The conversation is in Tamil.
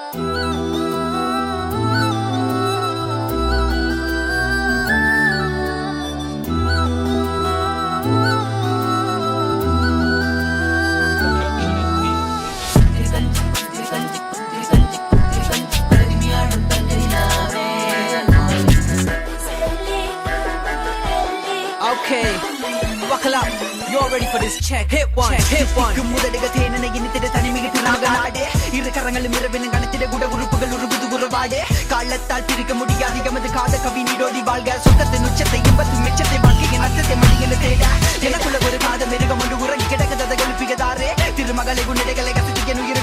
Okay, buckle up. You're ready for this check. Hit one, hit one. முதடுக தேனனை இனித்திட தனிமிகிட்டு நாகநாடே இரு கரங்களும் இரவினும் கணத்திட கூட உறுப்புகள் உருகுது உருவாடே காலத்தால் பிரிக்க முடியாது எமது காத கவி நீடோடி வாழ்க சொந்தத்தின் உச்சத்தை இன்பத்தின் மிச்சத்தை வாழ்க்கையின் அச்சத்தை மதியென தேட எனக்குள்ள ஒரு காத மிருகம் ஒன்று உறங்கி கிடக்கதை எழுப்பியதாரே திருமகளை குன்னிடைகளை கசித்து என் உயிர்